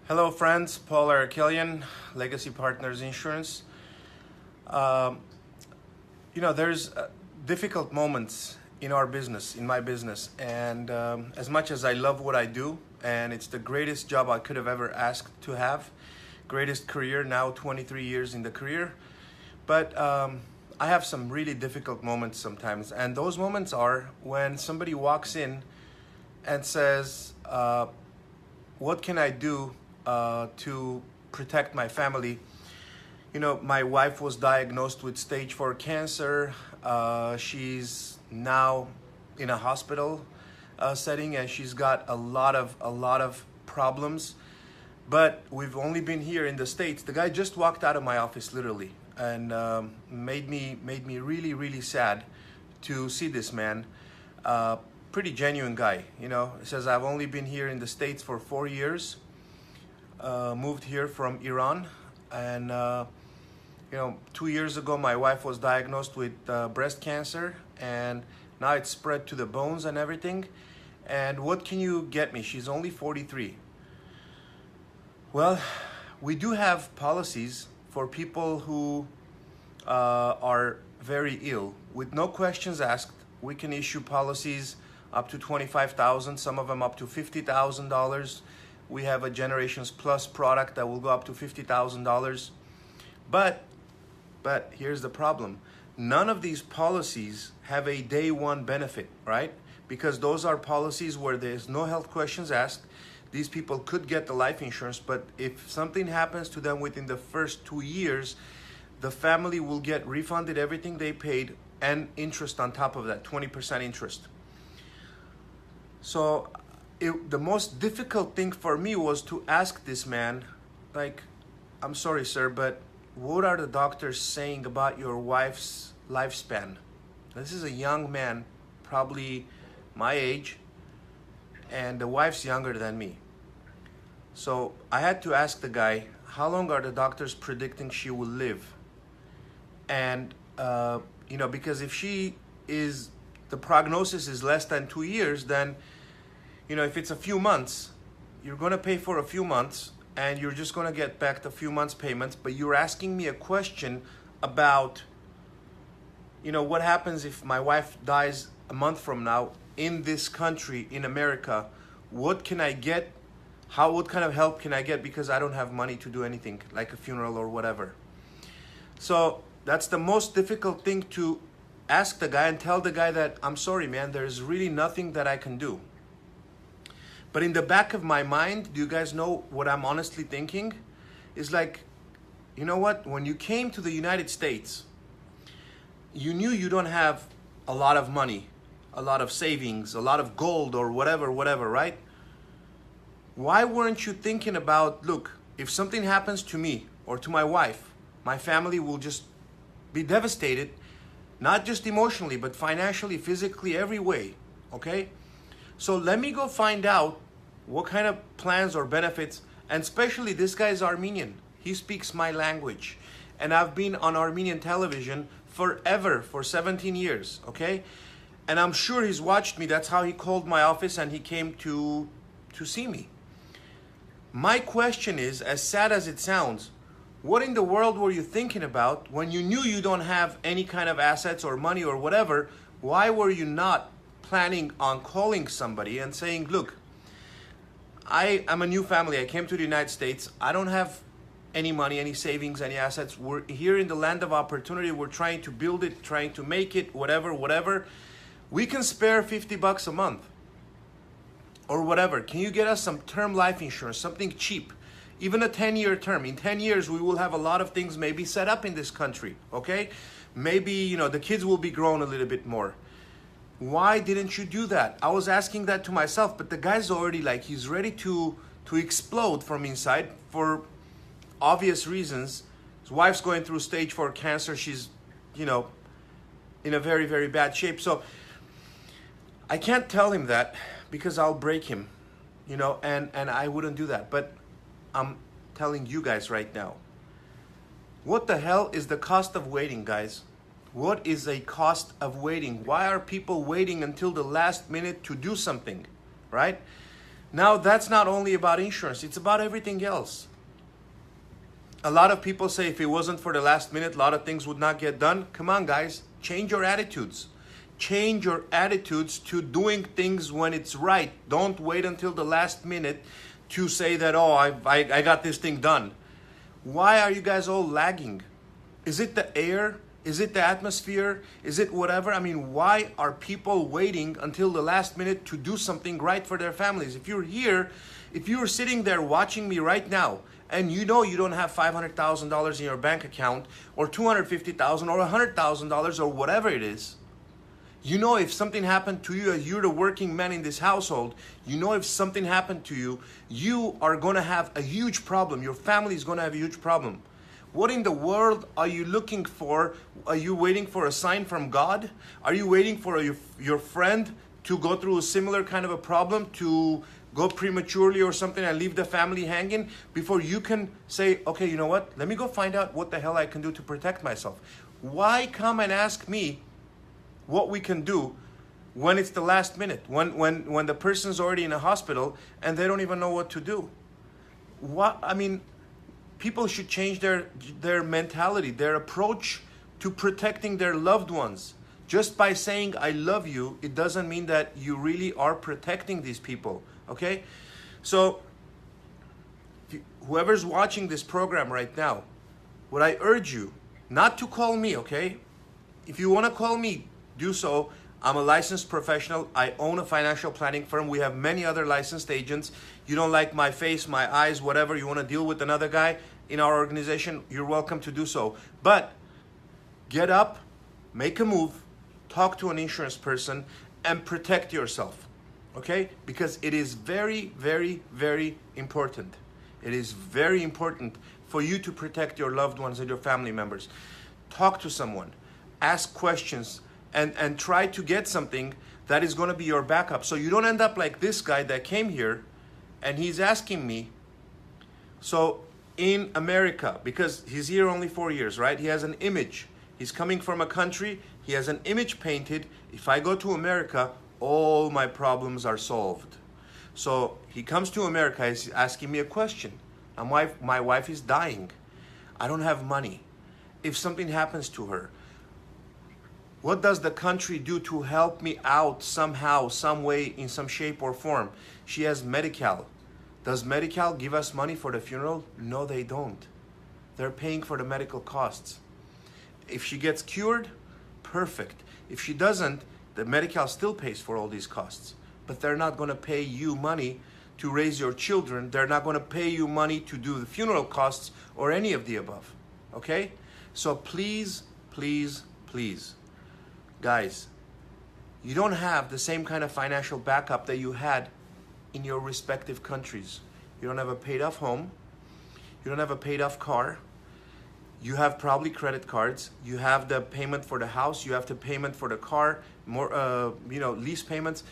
Hello friends, Paul Arakelyan, Legacy Partners Insurance. Um, there's difficult moments in our business, in my business, and as much as I love what I do, and it's the greatest job I could have ever asked to have, greatest career, now 23 years in the career, but I have some really difficult moments sometimes, and those moments are when somebody walks in and says, what can I do to protect my family? My wife was diagnosed with stage 4 cancer. She's now in a hospital setting, and she's got a lot of problems. But we've only been here in the States. The guy just walked out of my office literally, and made me really sad to see this man. Pretty genuine guy, He says, I've only been here in the States for 4 years. Moved here from Iran, and 2 years ago my wife was diagnosed with breast cancer, and now it's spread to the bones and everything. And what can you get me? She's only 43. Well, we do have policies for people who are very ill. With no questions asked, we can issue policies up to $25,000, some of them up to $50,000. We have a Generations Plus product that will go up to $50,000. But here's the problem. None of these policies have a day one benefit, right? Because those are policies where there's no health questions asked. These people could get the life insurance, but if something happens to them within the first 2 years, the family will get refunded everything they paid and interest on top of that, 20% interest. So the most difficult thing for me was to ask this man, like, I'm sorry, sir, but what are the doctors saying about your wife's lifespan? This is a young man, probably my age, and the wife's younger than me. So I had to ask the guy, how long are the doctors predicting she will live? And, because if the prognosis is less than 2 years, then if it's a few months, you're going to pay for a few months and you're just going to get back the few months payments. But you're asking me a question about, what happens if my wife dies a month from now in this country, in America? What can I get? What kind of help can I get? Because I don't have money to do anything like a funeral or whatever. So that's the most difficult thing, to ask the guy and tell the guy that, I'm sorry, man, there's really nothing that I can do. But in the back of my mind, do you guys know what I'm honestly thinking? Is like, you know what? When you came to the United States, you knew you don't have a lot of money, a lot of savings, a lot of gold or whatever, right? Why weren't you thinking about, look, if something happens to me or to my wife, my family will just be devastated, not just emotionally, but financially, physically, every way, okay? So let me go find out what kind of plans or benefits, and especially this guy is Armenian. He speaks my language. And I've been on Armenian television forever, for 17 years, okay? And I'm sure he's watched me. That's how he called my office and he came to see me. My question is, as sad as it sounds, what in the world were you thinking about when you knew you don't have any kind of assets or money or whatever? Why were you not planning on calling somebody and saying, look, I'm a new family. I came to the United States. I don't have any money, any savings, any assets. We're here in the land of opportunity. We're trying to build it, trying to make it, whatever. We can spare $50 a month or whatever. Can you get us some term life insurance, something cheap, even a 10-year term? In 10 years, we will have a lot of things maybe set up in this country, okay? Maybe, the kids will be grown a little bit more. Why didn't you do that? I was asking that to myself, but the guy's already he's ready to explode from inside for obvious reasons. His wife's going through stage 4 cancer. She's, in a very, very bad shape. So I can't tell him that because I'll break him, and I wouldn't do that. But I'm telling you guys right now, what the hell is the cost of waiting, guys? What is a cost of waiting? Why are people waiting until the last minute to do something, right? Now, that's not only about insurance, it's about everything else. A lot of people say if it wasn't for the last minute, a lot of things would not get done. Come on, guys, change your attitudes. Change your attitudes to doing things when it's right. Don't wait until the last minute to say that, oh, I got this thing done. Why are you guys all lagging? Is it the air? Is it the atmosphere? Is it whatever? I mean, why are people waiting until the last minute to do something right for their families? If you're here, if you're sitting there watching me right now, and you know you don't have $500,000 in your bank account, or $250,000 or $100,000 or whatever it is, you know if something happened to you, as you're the working man in this household, you know if something happened to you, you are going to have a huge problem. Your family is going to have a huge problem. What in the world are you looking for? Are you waiting for a sign from God? Are you waiting for your friend to go through a similar kind of a problem, to go prematurely or something and leave the family hanging before you can say, okay, you know what? Let me go find out what the hell I can do to protect myself. Why come and ask me what we can do when it's the last minute, when the person's already in a hospital and they don't even know what to do? What, I mean, people should change their mentality, their approach to protecting their loved ones. Just by saying I love you, it doesn't mean that you really are protecting these people, okay? So whoever's watching this program right now, what I urge you, not to call me, okay? If you want to call me, do so. I'm a licensed professional. I own a financial planning firm. We have many other licensed agents. You don't like my face, my eyes, whatever, you want to deal with another guy in our organization, you're welcome to do so. But get up, make a move, talk to an insurance person, and protect yourself, okay? Because it is very, very, very important. It is very important for you to protect your loved ones and your family members. Talk to someone, ask questions, and try to get something that is going to be your backup. So you don't end up like this guy that came here and he's asking me, so in America, because he's here only 4 years, right? He has an image. He's coming from a country, he has an image painted. If I go to America, all my problems are solved. So he comes to America, he's asking me a question. My wife is dying. I don't have money. If something happens to her, what does the country do to help me out somehow, some way, in some shape or form? She has Medi-Cal. Does Medi-Cal give us money for the funeral? No, they don't. They're paying for the medical costs. If she gets cured, perfect. If she doesn't, the Medi-Cal still pays for all these costs. But they're not going to pay you money to raise your children. They're not going to pay you money to do the funeral costs or any of the above. Okay? So please, please, please, guys, you don't have the same kind of financial backup that you had in your respective countries. You don't have a paid off home. You don't have a paid off car. You have probably credit cards. You have the payment for the house. You have the payment for the car, more, lease payments,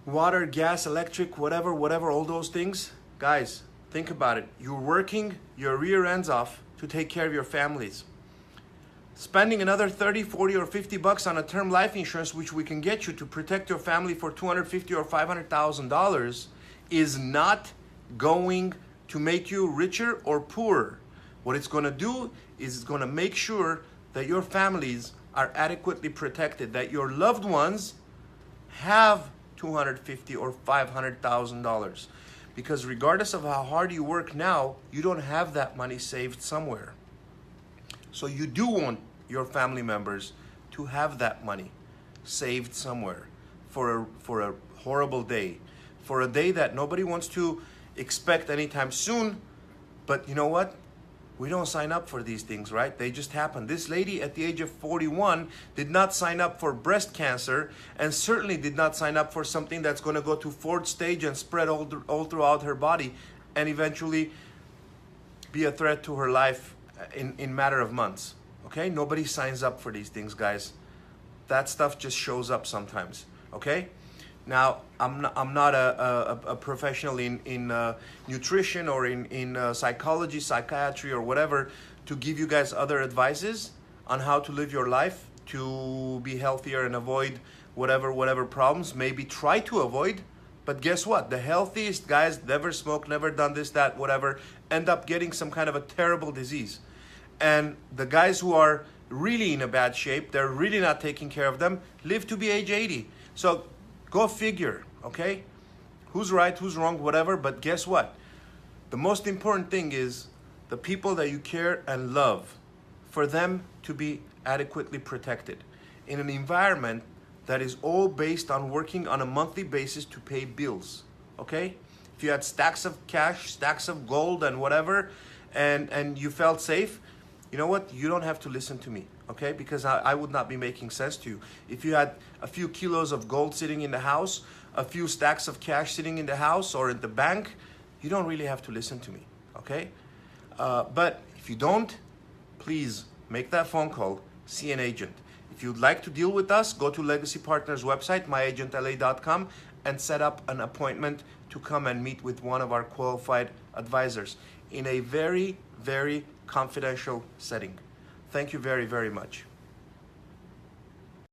water, gas, electric, whatever, all those things. Guys, think about it. You're working your rear ends off to take care of your families. Spending another 30, 40, or 50 bucks on a term life insurance, which we can get you to protect your family for $250,000 or $500,000, is not going to make you richer or poorer. What it's going to do is it's going to make sure that your families are adequately protected, that your loved ones have $250,000 or $500,000. Because regardless of how hard you work now, you don't have that money saved somewhere. So you do want your family members to have that money saved somewhere for a horrible day, for a day that nobody wants to expect anytime soon. But you know what? We don't sign up for these things, right? They just happen. This lady at the age of 41 did not sign up for breast cancer, and certainly did not sign up for something that's going to go to fourth stage and spread all throughout her body and eventually be a threat to her life in matter of months. Okay? Nobody signs up for these things, guys. That stuff just shows up sometimes. Okay? Now, I'm not a professional in nutrition or in psychology, psychiatry, or whatever to give you guys other advices on how to live your life to be healthier and avoid whatever problems. Maybe try to avoid, But guess what? The healthiest guys, never smoked, never done this, that, whatever, end up getting some kind of a terrible disease. And the guys who are really in a bad shape, they're really not taking care of them, live to be age 80. So go figure, okay? Who's right, who's wrong, whatever, but guess what? The most important thing is the people that you care and love, for them to be adequately protected in an environment that is all based on working on a monthly basis to pay bills, okay? If you had stacks of cash, stacks of gold and whatever, and you felt safe, you know what? You don't have to listen to me, okay? Because I would not be making sense to you. If you had a few kilos of gold sitting in the house, a few stacks of cash sitting in the house or in the bank, you don't really have to listen to me, okay? But if you don't, please make that phone call, see an agent. If you'd like to deal with us, go to Legacy Partners website, myagentla.com, and set up an appointment to come and meet with one of our qualified advisors in a very, very confidential setting. Thank you very, very much.